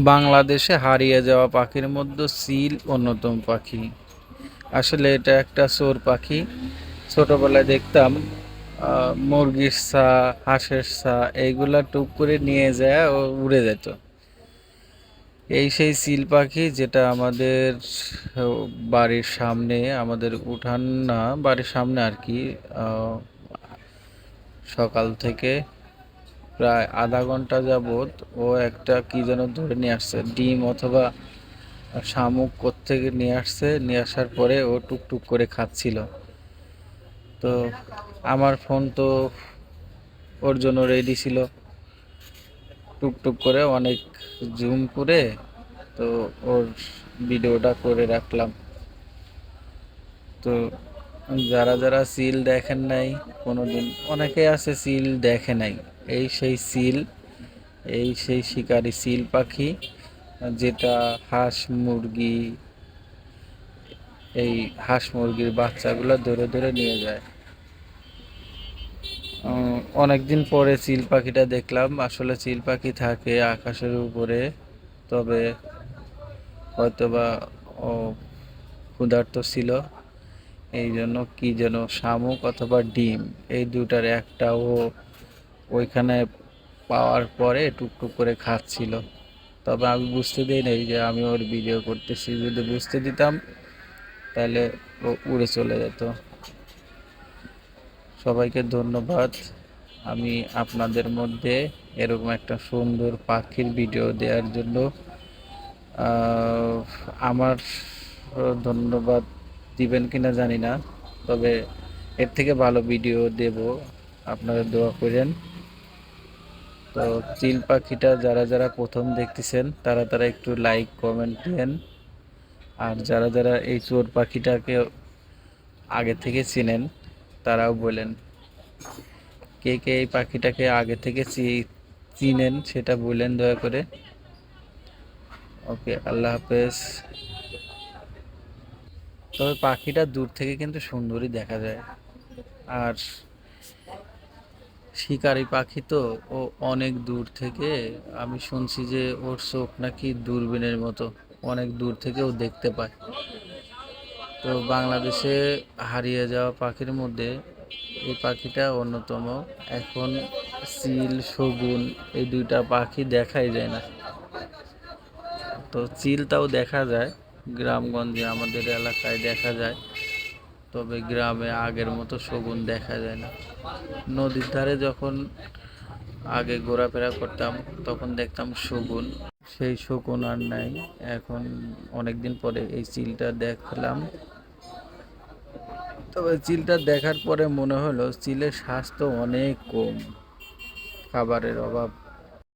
বাংলাদেশে হারিয়ে যাওয়া পাখির মধ্যে চিল অন্যতম পাখি। আসলে এটা একটা চোর পাখি। ছোটবেলায় দেখতাম মুরগির ছা, হাঁসের ছা এইগুলা টুক করে নিয়ে যায় ও উড়ে যেত। এই সেই চিল পাখি যেটা আমাদের বাড়ির সামনে, আমাদের উঠান না, বাড়ির সামনে আর কি। আহ, সকাল থেকে প্রায় আধা ঘন্টা যাবত ও একটা কি যেন ধরে নিয়ে আসছে, ডিম অথবা শামুক কোত্থেকে নিয়ে আসছে, নিয়ে আসার পরে ও টুকটুক করে খাচ্ছিল। তো আমার ফোন তো ওর জন্য রেডি ছিল, টুকটুক করে অনেক জুম করে তো ওর ভিডিওটা করে রাখলাম। তো যারা যারা সিল দেখেন নাই কোনোদিন, অনেকে আছে সিল দেখে নাই, এই সেই সিল, এই সেই শিকারি সিল পাখি যেটা হাঁস মুরগি, এই হাঁস মুরগির বাচ্চাগুলো ধরে ধরে নিয়ে যায়। অনেকদিন পরে চিল পাখিটা দেখলাম। আসলে চিল পাখি থাকে আকাশের উপরে, তবে হয়তোবা ও ক্ষুধার্ত ছিল, এই জন্য কি যেন শামুক অথবা ডিম এই দুটার একটা ও ওইখানে পাওয়ার পরে টুকটুক করে খাচ্ছিল। তবে আমি বুঝতে দিই নাই যে আমি ওর ভিডিও করতেছি, যদি বুঝতে দিতাম তাহলে ও উড়ে চলে যেত। সবাইকে ধন্যবাদ, আমি আপনাদের মধ্যে এরকম একটা সুন্দর পাখির ভিডিও দেওয়ার জন্য। আহ, আমার ধন্যবাদ দিবেন কিনা জানি না, তবে এর থেকে ভালো ভিডিও দেব, আপনারা দোয়া করেন। তো চিল পাখিটা যারা যারা প্রথম দেখতেছেন তারা তারা একটু লাইক কমেন্ট দেন। আর যারা যারা এই চোর পাখিটাকে আগে থেকে চিনেন তারাও বলেন, কে কে এই পাখিটাকে আগে থেকে চিনেন সেটা বললেন দয়া করে। ওকে, আল্লাহ হাফেজ। তবে পাখিটা দূর থেকে কিন্তু সুন্দরই দেখা যায়। আর শিকারি পাখি তো, ও অনেক দূর থেকে, আমি শুনছি যে ওর চোখ নাকি দূরবীনের মতো, অনেক দূর থেকেও দেখতে পায়। তো বাংলাদেশে হারিয়ে যাওয়া পাখির মধ্যে এই পাখিটা অন্যতম। এখন চিল, শগুন এই দুইটা পাখি দেখাই যায় না। তো চিলটাও দেখা যায় গ্রামগঞ্জে, আমাদের এলাকায় দেখা যায়, তবে গ্রামে আগের মতো শগুন দেখা যায় না। নদীর ধারে যখন আগে ঘোরাফেরা করতাম তখন দেখতাম শগুন, সেই শকুন আর নাই এখন। অনেকদিন পরে এই চিলটা দেখলাম। তবে চিলটা দেখার পরে মনে হলো চিলের স্বাস্থ্য অনেক কম, খাবারের অভাব